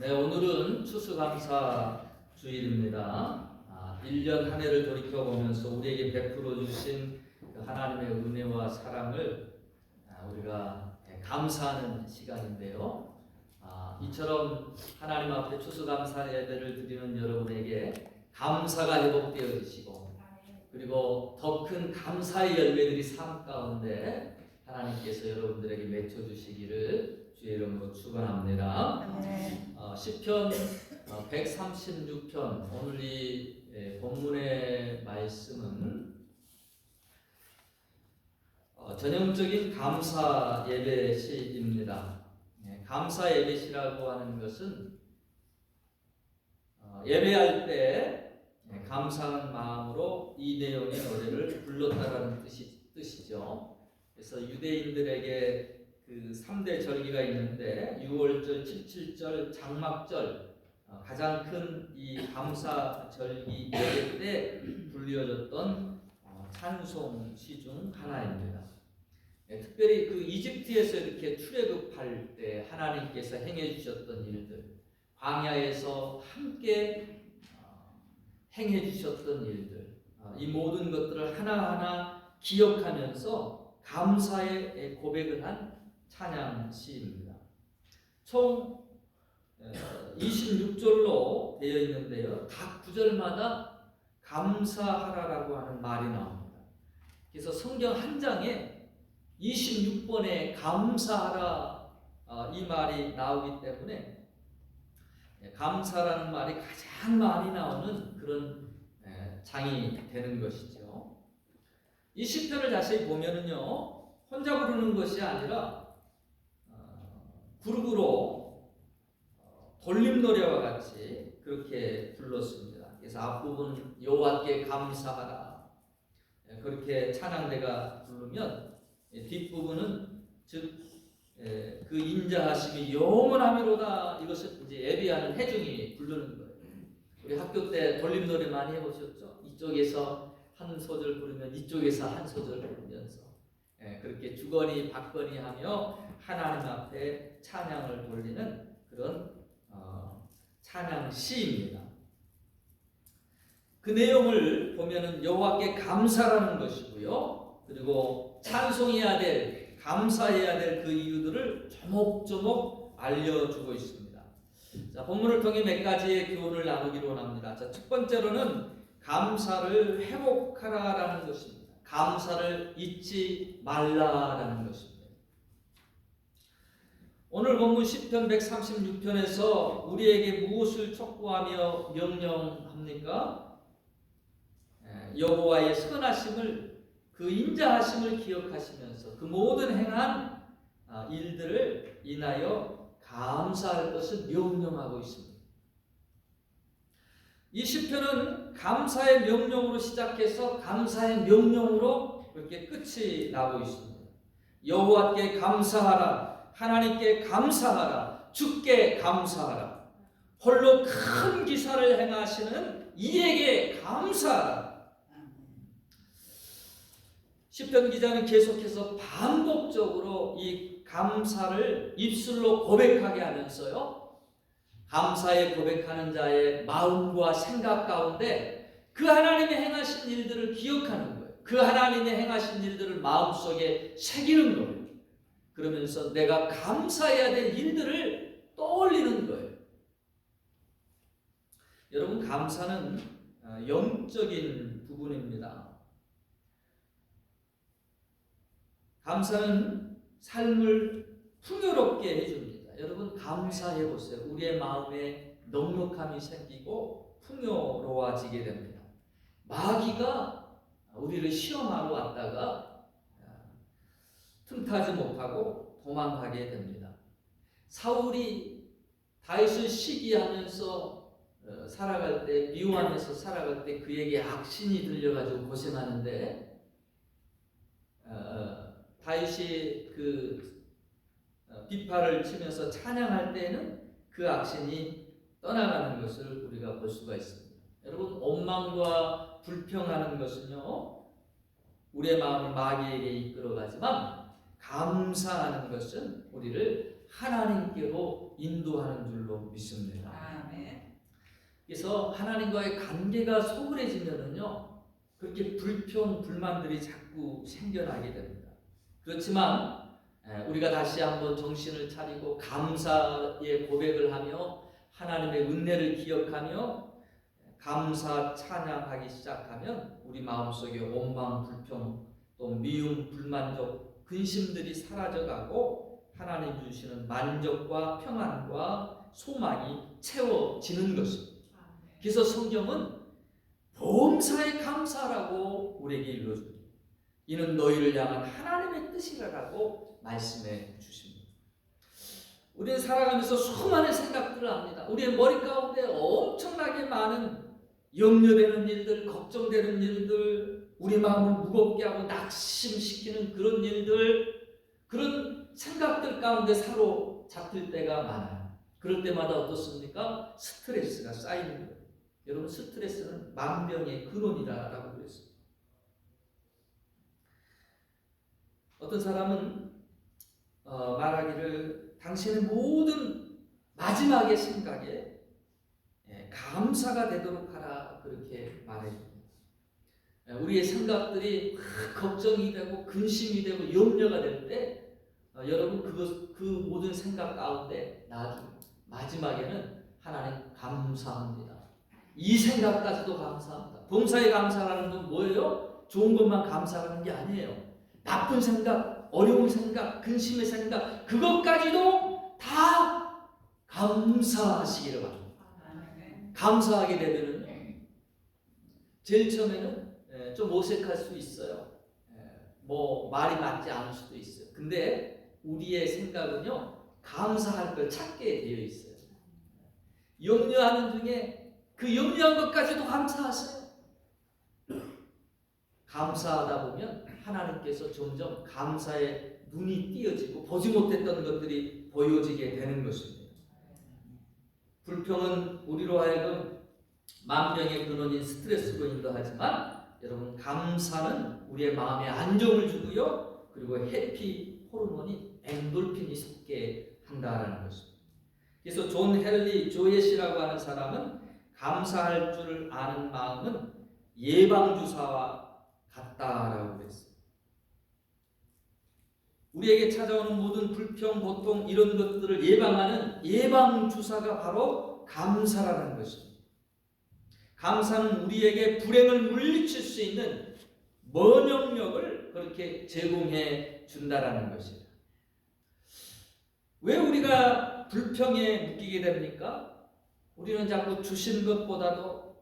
네, 오늘은 추수감사 주일입니다. 1년 한 해를 돌이켜보면서 우리에게 베풀어 주신 그 하나님의 은혜와 사랑을 우리가 감사하는 시간인데요. 이처럼 하나님 앞에 추수감사 예배를 드리는 여러분에게 감사가 회복되어지시고, 그리고 더 큰 감사의 열매들이 삶 가운데 하나님께서 여러분들에게 맺혀주시기를 주의 이름으로 축원합니다. 시편 136편, 오늘 이 본문의 말씀은 전형적인 감사 예배시입니다. 감사 예배시라고 하는 것은 예배할 때 감사한 마음으로 이 내용의 노래를 불렀다라는 뜻이죠. 그래서 유대인들에게 그 3대 절기가 있는데 6월절, 77절, 장막절, 가장 큰 이 감사 절기 예배 때 불려졌던 찬송시 중 하나입니다. 특별히 그 이집트에서 이렇게 출애굽할 때 하나님께서 행해 주셨던 일들, 광야에서 함께 행해 주셨던 일들, 이 모든 것들을 하나하나 기억하면서 감사의 고백을 한 찬양시입니다. 총 26절로 되어 있는데요, 각 구절마다 감사하라라고 하는 말이 나옵니다. 그래서 성경 한 장에 26번의 감사하라 이 말이 나오기 때문에 감사라는 말이 가장 많이 나오는 그런 장이 되는 것이죠. 이 시편을 자세히 보면은요, 혼자 부르는 것이 아니라 그룹으로 돌림 노래와 같이 그렇게 불렀습니다. 그래서 앞부분 여호와께 감사하라 그렇게 찬양대가 부르면, 뒷부분은 즉 그 인자하심이 영원하미로다, 이것을 이제 예비하는 회중이 부르는 거예요. 우리 학교 때 돌림 노래 많이 해보셨죠? 이쪽에서 한 소절 부르면 이쪽에서 한 소절 부르면서 그렇게 주거니 받거니 하며 하나님 앞에 찬양을 돌리는 그런 찬양시입니다. 그 내용을 보면은 여호와께 감사라는 것이고요, 그리고 찬송해야 될, 감사해야 될 그 이유들을 조목조목 알려주고 있습니다. 자, 본문을 통해 몇 가지의 교훈을 나누기로 원합니다. 자, 첫 번째로는 감사를 회복하라라는 것입니다. 감사를 잊지 말라라는 것입니다. 오늘 본문 시편 136편에서 우리에게 무엇을 촉구하며 명령합니까? 여호와의 선하심을, 그 인자하심을 기억하시면서 그 모든 행한 일들을 인하여 감사할 것을 명령하고 있습니다. 이 시편은 감사의 명령으로 시작해서 감사의 명령으로 그렇게 끝이 나고 있습니다. 여호와께 감사하라, 하나님께 감사하라, 주께 감사하라, 홀로 큰 기사를 행하시는 이에게 감사하라. 시편 기자는 계속해서 반복적으로 이 감사를 입술로 고백하게 하면서요, 감사에 고백하는 자의 마음과 생각 가운데 그 하나님의 행하신 일들을 기억하는 거예요. 그 하나님의 행하신 일들을 마음속에 새기는 거예요. 그러면서 내가 감사해야 될 일들을 떠올리는 거예요. 여러분, 감사는 영적인 부분입니다. 감사는 삶을 풍요롭게 해줍니다. 여러분, 감사해 보세요. 우리의 마음에 넉넉함이 생기고 풍요로워지게 됩니다. 마귀가 우리를 시험하러 왔다가 틈타지 못하고 도망가게 됩니다. 사울이 다윗을 시기하면서 살아갈 때, 미워하면서 살아갈 때 그에게 악신이 들려가지고 고생하는데, 다윗이 그 비파를 치면서 찬양할 때에는 그 악신이 떠나가는 것을 우리가 볼 수가 있습니다. 여러분, 원망과 불평하는 것은요, 우리의 마음을 마귀에게 이끌어가지만 감사하는 것은 우리를 하나님께로 인도하는 줄로 믿습니다. 아멘. 그래서 하나님과의 관계가 소홀해지면은요, 그렇게 불평, 불만들이 자꾸 생겨나게 됩니다. 그렇지만 우리가 다시 한번 정신을 차리고 감사의 고백을 하며 하나님의 은혜를 기억하며 감사 찬양하기 시작하면 우리 마음속에 원망, 불평, 또 미움, 불만족, 근심들이 사라져가고 하나님 주시는 만족과 평안과 소망이 채워지는 것입니다. 그래서 성경은 범사에 감사하라고 우리에게 일러줍니다. 이는 너희를 향한 하나님의 뜻이라고 말씀해 주십니다. 우리는 살아가면서 수많은 생각들을 합니다. 우리의 머리 가운데 엄청나게 많은 염려되는 일들, 걱정되는 일들, 우리 마음을 무겁게 하고 낙심시키는 그런 일들, 그런 생각들 가운데 사로잡힐 때가 많아요. 그럴 때마다 어떻습니까? 스트레스가 쌓이는 거예요. 여러분, 스트레스는 만병의 근원이다라고 그랬습니다. 어떤 사람은 말하기를 당신의 모든 마지막의 생각에 감사가 되도록 하라, 그렇게 말해줍니다. 우리의 생각들이 걱정이 되고 근심이 되고 염려가 될 때 여러분, 그 모든 생각 가운데 마지막에는 하나님 감사합니다. 이 생각까지도 감사합니다. 범사에 감사하는 건 뭐예요? 좋은 것만 감사하는 게 아니에요. 나쁜 생각, 어려운 생각, 근심의 생각, 그것까지도 다 감사하시기를 바랍니다. 감사하게 되면은 제일 처음에는 좀 어색할 수 있어요. 뭐 말이 맞지 않을 수도 있어요. 근데 우리의 생각은요, 감사할 걸 찾게 되어 있어요. 염려하는 중에 그 염려한 것까지도 감사하세요. 감사하다 보면 하나님께서 점점 감사의 눈이 띄어지고 보지 못했던 것들이 보여지게 되는 것입니다. 불평은 우리로 하여금 만병의 근원인 스트레스로 인도하지만 여러분, 감사는 우리의 마음에 안정을 주고요, 그리고 해피 호르몬이 엔돌핀이 솟게 한다라는 것입니다. 그래서 존 헨리 조엣이라고 하는 사람은 감사할 줄 아는 마음은 예방주사와 같다라고 그랬어요. 우리에게 찾아오는 모든 불평, 고통, 이런 것들을 예방하는 예방주사가 바로 감사라는 것입니다. 감사는 우리에게 불행을 물리칠 수 있는 면역력을 그렇게 제공해 준다라는 것입니다. 왜 우리가 불평에 묶이게 됩니까? 우리는 자꾸 주신 것보다도,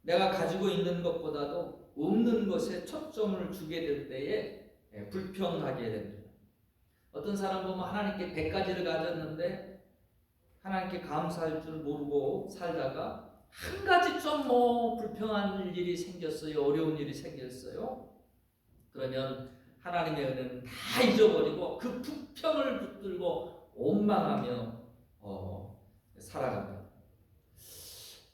내가 가지고 있는 것보다도 없는 것에 초점을 주게 될 때에 불평하게 됩니다. 어떤 사람 보면 하나님께 100가지를 가졌는데 하나님께 감사할 줄 모르고 살다가 한 가지 좀 불평한 일이 생겼어요. 어려운 일이 생겼어요. 그러면 하나님의 은혜는 다 잊어버리고 그 불평을 붙들고 원망하며 살아갑니다.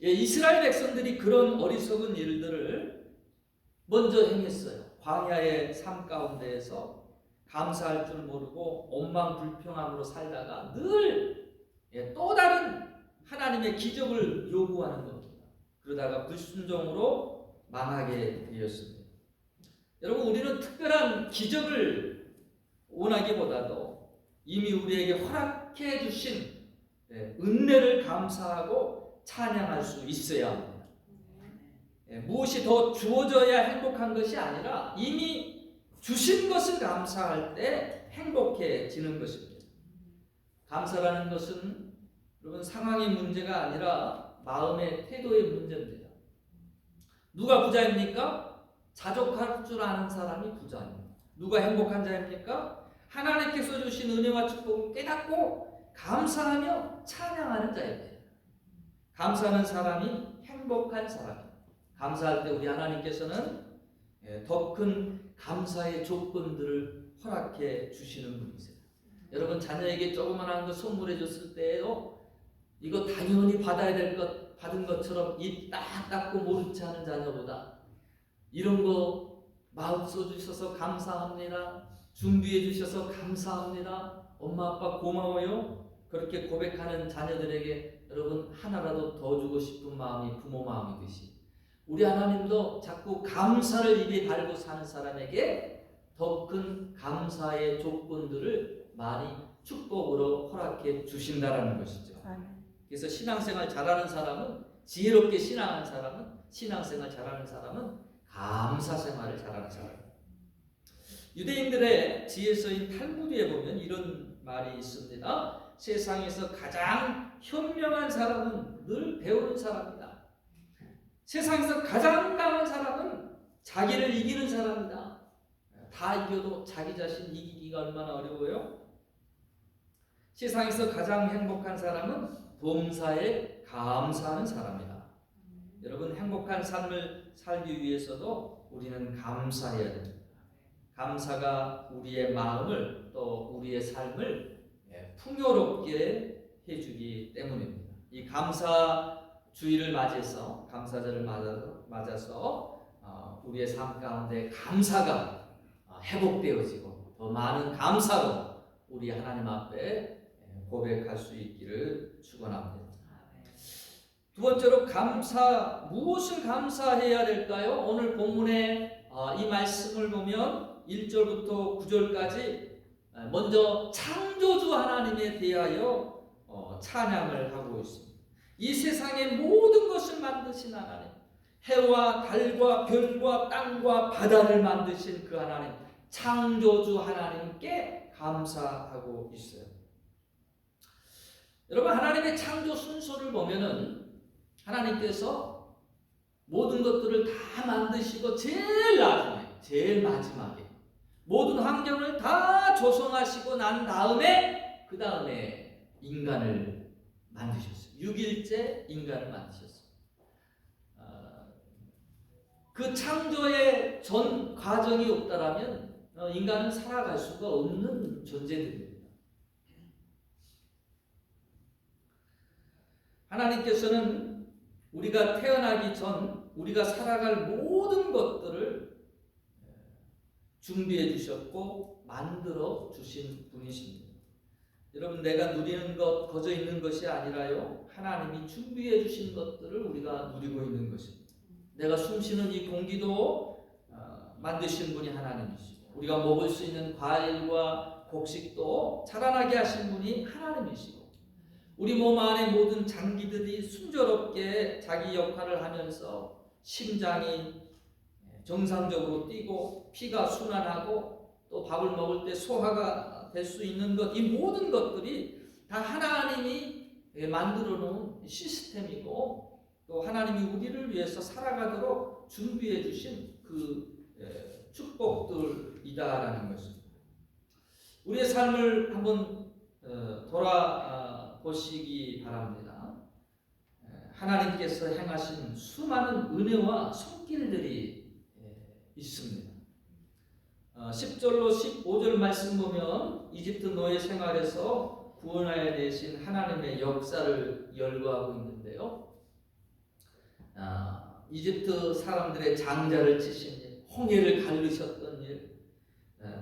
이스라엘 백성들이 그런 어리석은 일들을 먼저 행했어요. 광야의 삶 가운데에서 감사할 줄 모르고 원망 불평함으로 살다가 늘 또 다른 하나님의 기적을 요구하는 겁니다. 그러다가 불순종으로 망하게 되었습니다. 여러분, 우리는 특별한 기적을 원하기보다도 이미 우리에게 허락해 주신 은혜를 감사하고 찬양할 수 있어야 합니다. 무엇이 더 주어져야 행복한 것이 아니라 이미 주신 것을 감사할 때 행복해지는 것입니다. 감사라는 것은 여러분, 상황의 문제가 아니라 마음의 태도의 문제입니다. 누가 부자입니까? 자족할 줄 아는 사람이 부자입니다. 누가 행복한 자입니까? 하나님께서 주신 은혜와 축복을 깨닫고 감사하며 찬양하는 자입니다. 감사하는 사람이 행복한 사람입니다. 감사할 때 우리 하나님께서는 더 큰 감사의 조건들을 허락해 주시는 분이세요. 여러분, 자녀에게 조그만한 거 선물해 줬을 때에도 이거 당연히 받아야 될 것 받은 것처럼 입 딱 닫고 모른 체 하는 자녀보다 이런 거 마음 써주셔서 감사합니다, 준비해 주셔서 감사합니다, 엄마 아빠 고마워요, 그렇게 고백하는 자녀들에게 여러분 하나라도 더 주고 싶은 마음이 부모 마음이듯이 우리 하나님도 자꾸 감사를 입에 달고 사는 사람에게 더 큰 감사의 조건들을 많이 축복으로 허락해 주신다라는 것이죠. 그래서 신앙생활 잘하는 사람은, 지혜롭게 신앙생활 잘하는 사람은 감사생활을 잘하는 사람입니다. 유대인들의 지혜서인 탈무드에 보면 이런 말이 있습니다. 세상에서 가장 현명한 사람은 늘 배우는 사람이다. 세상에서 가장 강한 사람은 자기를 이기는 사람이다. 다 이겨도 자기 자신 이기기가 얼마나 어려워요? 세상에서 가장 행복한 사람은 범사에 감사하는 사람이다. 여러분, 행복한 삶을 살기 위해서도 우리는 감사해야 됩니다. 감사가 우리의 마음을 또 우리의 삶을 풍요롭게 해주기 때문입니다. 이 감사주의를 맞아서, 감사절을 맞아서 우리의 삶 가운데 감사가 회복되어지고 더 많은 감사로 우리 하나님 앞에 고백할 수 있기를 축원합니다. 두 번째로 무엇을 감사해야 될까요? 오늘 본문의 이 말씀을 보면 1절부터 9절까지 먼저 창조주 하나님에 대하여 찬양을 하고 있습니다. 이 세상의 모든 것을 만드신 하나님, 해와 달과 별과 땅과 바다를 만드신 그 하나님, 창조주 하나님께 감사하고 있어요. 여러분, 하나님의 창조 순서를 보면은 하나님께서 모든 것들을 다 만드시고 제일 나중에, 제일 마지막에 모든 환경을 다 조성하시고 난 다음에 그 다음에 인간을 만드셨어요. 6일째 인간을 만드셨어요. 그 창조의 전 과정이 없다라면 인간은 살아갈 수가 없는 존재들입니다. 하나님께서는 우리가 태어나기 전 우리가 살아갈 모든 것들을 준비해 주셨고 만들어 주신 분이십니다. 여러분, 내가 누리는 것, 거저 있는 것이 아니라요, 하나님이 준비해 주신 것들을 우리가 누리고 있는 것입니다. 내가 숨쉬는 이 공기도 만드신 분이 하나님이시고, 우리가 먹을 수 있는 과일과 곡식도 자라나게 하신 분이 하나님이시고, 우리 몸 안의 모든 장기들이 순조롭게 자기 역할을 하면서 심장이 정상적으로 뛰고 피가 순환하고 또 밥을 먹을 때 소화가 될 수 있는 것, 이 모든 것들이 다 하나님이 만들어 놓은 시스템이고 또 하나님이 우리를 위해서 살아가도록 준비해 주신 그 축복들이다라는 것입니다. 우리의 삶을 한번 돌아보시기 바랍니다. 하나님께서 행하신 수많은 은혜와 손길들이 있습니다. 10절로 15절 말씀 보면 이집트 노예 생활에서 구원하여 내신 하나님의 역사를 열거하고 있는데요. 이집트 사람들의 장자를 치신 일, 홍해를 가르셨던 일,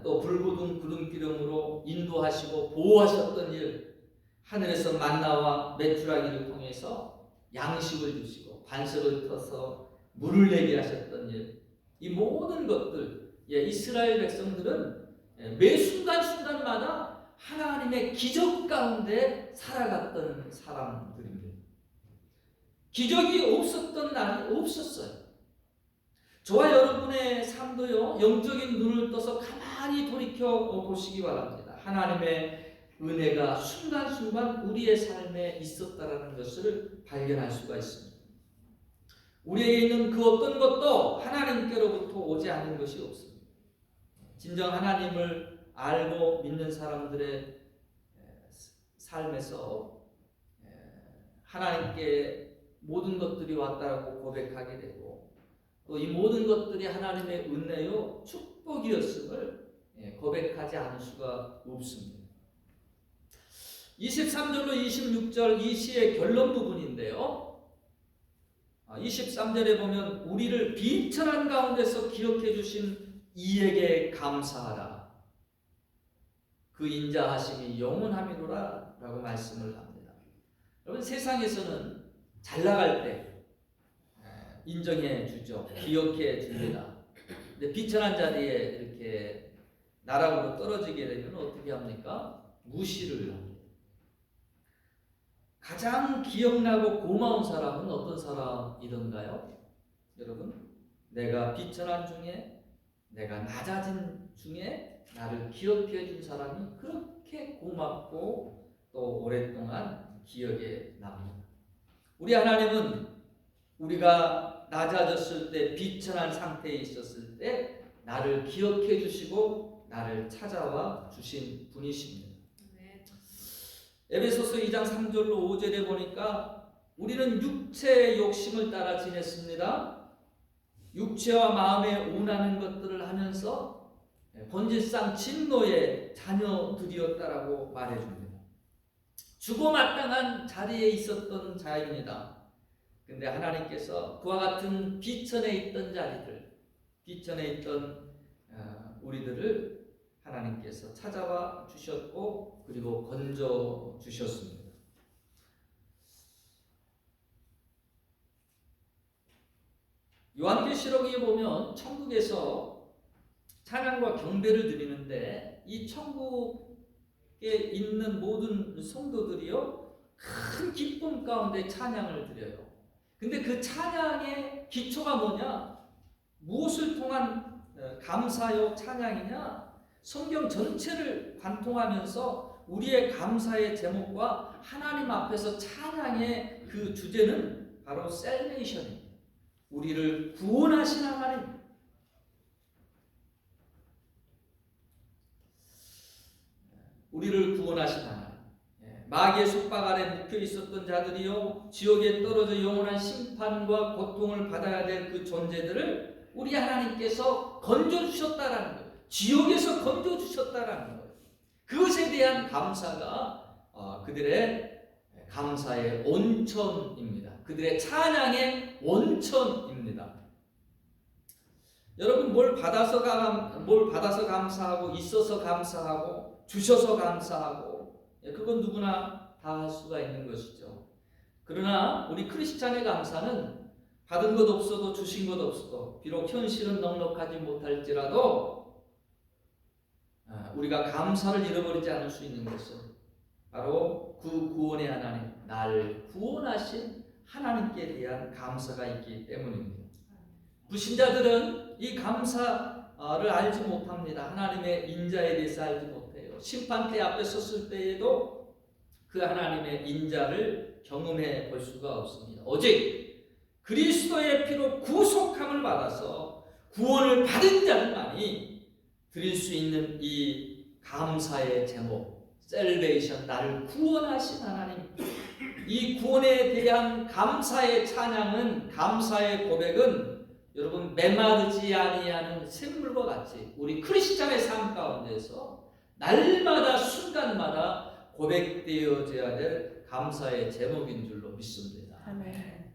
또 불구둥 구름기름으로 인도하시고 보호하셨던 일, 하늘에서 만나와 메추라기를 통해서 양식을 주시고 반석을 터서 물을 내게 하셨던 일, 이 모든 것들, 이스라엘 백성들은 매 순간순간마다 하나님의 기적 가운데 살아갔던 사람들입니다. 기적이 없었던 날이 없었어요. 저와 여러분의 삶도요, 영적인 눈을 떠서 가만히 돌이켜 보시기 바랍니다. 하나님의 은혜가 순간순간 우리의 삶에 있었다라는 것을 발견할 수가 있습니다. 우리에게 있는 그 어떤 것도 하나님께로부터 오지 않는 것이 없습니다. 진정 하나님을 알고 믿는 사람들의 삶에서 하나님께 모든 것들이 왔다고 고백하게 되고 또 이 모든 것들이 하나님의 은혜요 축복이었음을 고백하지 않을 수가 없습니다. 23절로 26절 이 시의 결론 부분인데요. 23절에 보면 우리를 비천한 가운데서 기록해 주신 이에게 감사하라. 그 인자하심이 영원함이로라 라고 말씀을 합니다. 여러분, 세상에서는 잘 나갈 때 인정해 주죠. 기억해 줍니다. 근데 비천한 자리에 이렇게 나락으로 떨어지게 되면 어떻게 합니까? 무시를 합니다. 가장 기억나고 고마운 사람은 어떤 사람이던가요? 여러분, 내가 비천한 중에, 내가 낮아진 중에 나를 기억해 준 사람이 그렇게 고맙고 또 오랫동안 기억에 납니다. 우리 하나님은 우리가 낮아졌을 때, 비천한 상태에 있었을 때 나를 기억해 주시고 나를 찾아와 주신 분이십니다. 에베소서 2장 3절로 5절에 보니까 우리는 육체의 욕심을 따라 지냈습니다. 육체와 마음에 원하는 것들을 하면서 본질상 진노의 자녀들이었다라고 말해줍니다. 주고마땅한 자리에 있었던 자입니다. 근데 하나님께서 그와 같은 비천에 있던 자리들, 비천에 있던 우리들을 하나님께서 찾아와 주셨고 그리고 건져 주셨습니다. 요한계시록에 보면 천국에서 찬양과 경배를 드리는데 이 천국에 있는 모든 성도들이요 큰 기쁨 가운데 찬양을 드려요. 근데 그 찬양의 기초가 뭐냐? 무엇을 통한 감사요 찬양이냐? 성경 전체를 관통하면서 우리의 감사의 제목과 하나님 앞에서 찬양의 그 주제는 바로 셀베이션입니다. 우리를 구원하신 하나님. 우리를 구원하신 하나님. 마귀의 속박 아래 묶여 있었던 자들이요 지옥에 떨어져 영원한 심판과 고통을 받아야 될 그 존재들을 우리 하나님께서 건져주셨다라는 거예요. 지옥에서 건져주셨다라는 거예요. 그것에 대한 감사가 그들의 감사의 온천입니다. 그들의 찬양의 원천입니다. 여러분, 뭘 받아서 감사하고, 있어서 감사하고, 주셔서 감사하고, 그건 누구나 다 할 수가 있는 것이죠. 그러나 우리 크리스찬의 감사는 받은 것 없어도 주신 것 없어도 비록 현실은 넉넉하지 못할지라도 우리가 감사를 잃어버리지 않을 수 있는 것은 바로 그 구원의 하나님, 나를 구원하신 하나님께 대한 감사가 있기 때문입니다. 불신자들은 이 감사를 알지 못합니다. 하나님의 인자에 대해서 알지 못해요. 심판대 앞에 섰을 때에도 그 하나님의 인자를 경험해 볼 수가 없습니다. 오직 그리스도의 피로 구속함을 받아서 구원을 받은 자만이 드릴 수 있는 이 감사의 제목, 셀베이션, 나를 구원하신 하나님, 이 구원에 대한 감사의 찬양은, 감사의 고백은 여러분 메마르지 아니하는 샘물과 같이 우리 크리스찬의 삶 가운데서 날마다 순간마다 고백되어져야 될 감사의 제목인 줄로 믿습니다. 아멘.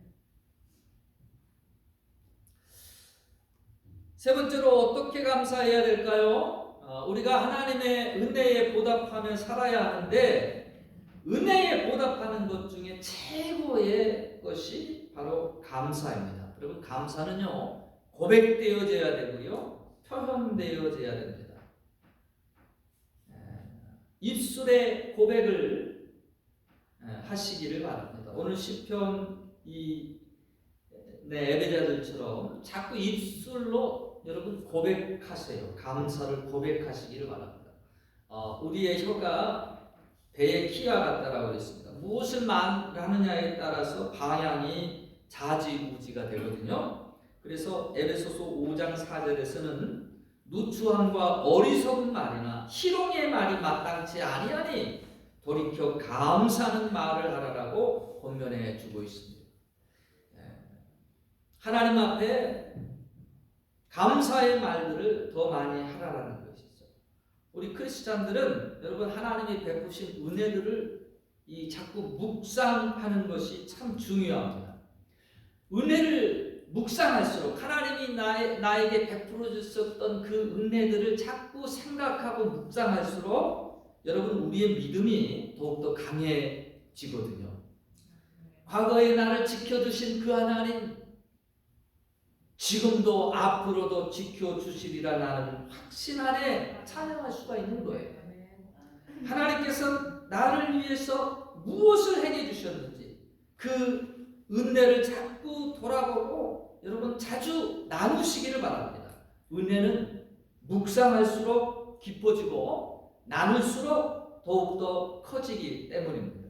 세 번째로 어떻게 감사해야 될까요? 우리가 하나님의 은혜에 보답하며 살아야 하는데 은혜에 보답하는 것 중에 최고의 것이 바로 감사입니다. 여러분, 감사는요 고백되어져야 되고요 표현되어져야 됩니다. 입술의 고백을 하시기를 바랍니다. 오늘 시편 예배자들처럼 자꾸 입술로 여러분 고백하세요. 감사를 고백하시기를 바랍니다. 우리의 혀가 배의 키와 같다라고 그랬습니다. 무엇을 말하느냐에 따라서 방향이 좌지우지가 되거든요. 그래서 에베소서 5장 4절에서는 누추함과 어리석은 말이나 희롱의 말이 마땅치 아니하니 돌이켜 감사하는 말을 하라라고 권면해 주고 있습니다. 하나님 앞에 감사의 말들을 더 많이 하라라는 것이죠. 우리 크리스찬들은 여러분 하나님이 베푸신 은혜들을 자꾸 묵상하는 것이 참 중요합니다. 은혜를 묵상할수록 하나님이 나에게 베풀어 주셨던 그 은혜들을 자꾸 생각하고 묵상할수록 여러분 우리의 믿음이 더욱더 강해지거든요. 과거에 나를 지켜주신 그 하나님, 지금도 앞으로도 지켜주시리라 나는 확신 안에 찬양할 수가 있는 거예요. 하나님께서 나를 위해서 무엇을 행해 주셨는지 그 은혜를 자꾸 돌아보고 여러분 자주 나누시기를 바랍니다. 은혜는 묵상할수록 깊어지고 나눌수록 더욱더 커지기 때문입니다.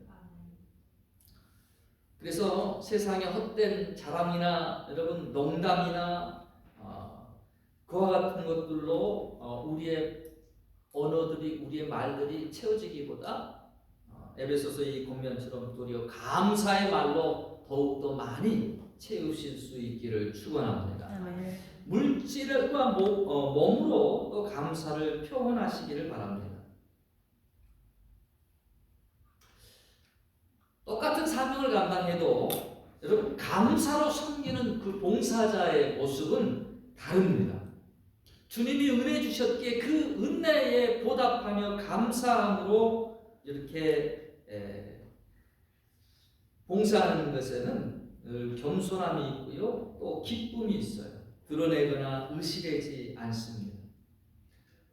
그래서 세상의 헛된 자랑이나 여러분 농담이나 그와 같은 것들로 우리의 언어들이 우리의 말들이 채워지기보다 에베소서 이 권면처럼 도리어 감사의 말로 더욱더 많이 채우실 수 있기를 축원합니다. 물질과 몸으로 또 감사를 표현하시기를 바랍니다. 똑같은 사명을 감당해도 여러분 감사로 섬기는 그 봉사자의 모습은 다릅니다. 주님이 은혜 주셨기에 그 은혜에 보답하며 감사함으로 이렇게 봉사하는 것에는 늘 겸손함이 있고요, 또 기쁨이 있어요. 드러내거나 의식하지 않습니다.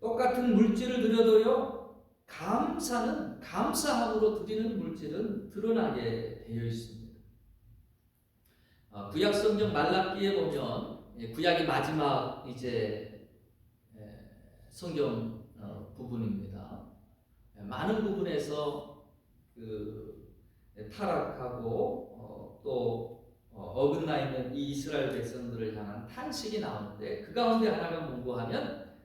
똑같은 물질을 드려도요, 감사는 감사함으로 드리는 물질은 드러나게 되어 있습니다. 구약 성경 말라기에 보면 구약의 마지막 이제 성경 부분입니다. 많은 부분에서 그 타락하고 또 어긋나 있는 이 이스라엘 백성들을 향한 탄식이 나오는데 그 가운데 하나가 뭔고 하면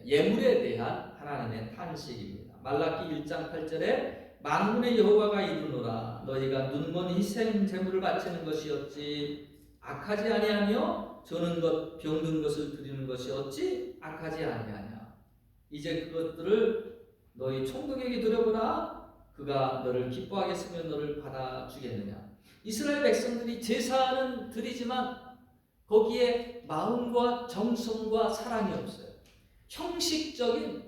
예물에 대한 하나님의 탄식입니다. 말라기 1장 8절에 만군의 여호와가 이르노라 너희가 눈먼 희생 제물을 바치는 것이었지 악하지 아니하며 저는 것 병든 것을 드리는 것이 어찌 악하지 아니하냐. 이제 그것들을 너희 총독에게 드려보라. 그가 너를 기뻐하겠으며 너를 받아주겠느냐. 이스라엘 백성들이 제사는 드리지만 거기에 마음과 정성과 사랑이 없어요. 형식적인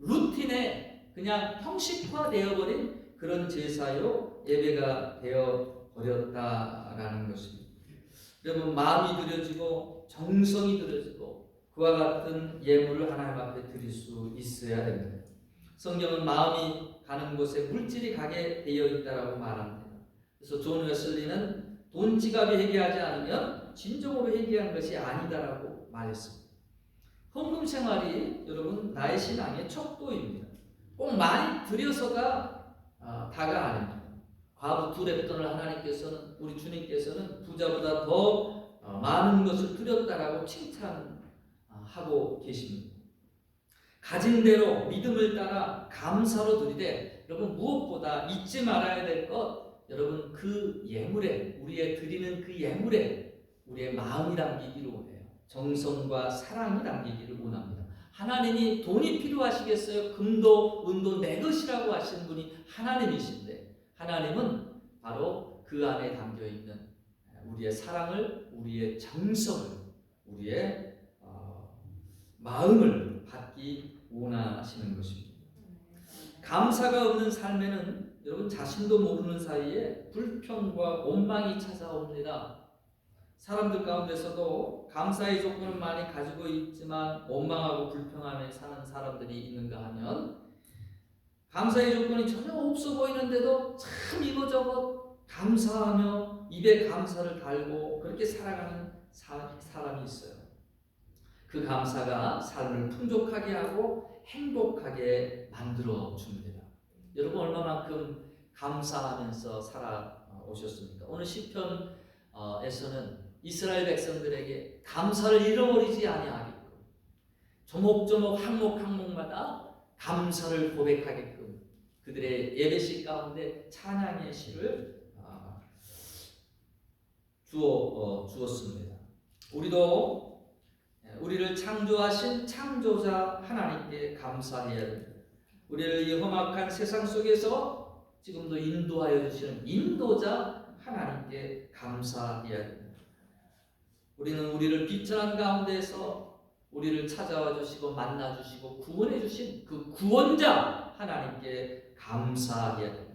루틴에 그냥 형식화되어버린 그런 제사요 예배가 되어버렸다라는 것입니다. 여러분 마음이 드려지고 정성이 드려지고 그와 같은 예물을 하나님 앞에 드릴 수 있어야 됩니다. 성경은 마음이 가는 곳에 물질이 가게 되어 있다라고 말합니다. 그래서 존 웨슬리는 돈 지갑이 회개하지 않으면 진정으로 회개한 것이 아니다라고 말했습니다. 헌금 생활이 여러분 나의 신앙의 척도입니다. 꼭 많이 드려서가 다가 아닙니다. 과부 두 랩돈을 하나님께서는 우리 주님께서는 부자보다 더 많은 것을 드렸다라고 칭찬하고 계십니다. 가진 대로 믿음을 따라 감사로 드리되 여러분 무엇보다 잊지 말아야 될 것 여러분 그 예물에 우리의 드리는 그 예물에 우리의 마음이 담기기를 원해요. 정성과 사랑이 담기기를 원합니다. 하나님이 돈이 필요하시겠어요? 금도 은도 내 것이라고 하신 분이 하나님이신데 하나님은 바로 그 안에 담겨있는 우리의 사랑을 우리의 정성을 우리의 마음을 받기 원하시는 것입니다. 감사가 없는 삶에는 여러분 자신도 모르는 사이에 불평과 원망이 찾아옵니다. 사람들 가운데서도 감사의 조건을 많이 가지고 있지만 원망하고 불평하며 사는 사람들이 있는가 하면 감사의 조건이 전혀 없어 보이는데도 참 이거저거 감사하며 입에 감사를 달고 그렇게 살아가는 사람이 있어요. 그 감사가 삶을 풍족하게 하고 행복하게 만들어 줍니다. 여러분 얼마만큼 감사하면서 살아오셨습니까? 오늘 시편에서는 이스라엘 백성들에게 감사를 잃어버리지 아니하게끔 조목조목 항목마다 감사를 고백하게끔 그들의 예배식 가운데 찬양의 시를 주었습니다. 우리도 우리를 창조하신 창조자 하나님께 감사해야 됩니다. 우리를 이 험악한 세상 속에서 지금도 인도하여 주시는 인도자 하나님께 감사해야 됩니다. 우리는 우리를 비천한 가운데서 우리를 찾아와 주시고 만나 주시고 구원해 주신 그 구원자 하나님께 감사해야 됩니다.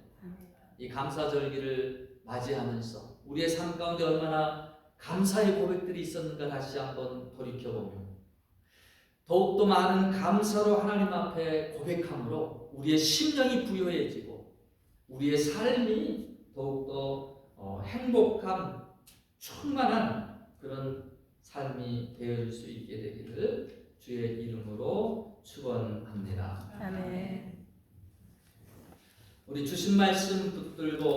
이 감사절기를 맞이하면서 우리의 삶 가운데 얼마나 감사의 고백들이 있었는가 다시 한번 돌이켜보며 더욱더 많은 감사로 하나님 앞에 고백함으로 우리의 심령이 부유해지고 우리의 삶이 더욱더 행복한 충만한 그런 삶이 되어질 수 있게 되기를 주의 이름으로 축원합니다. 아멘. 우리 주신 말씀 붙들고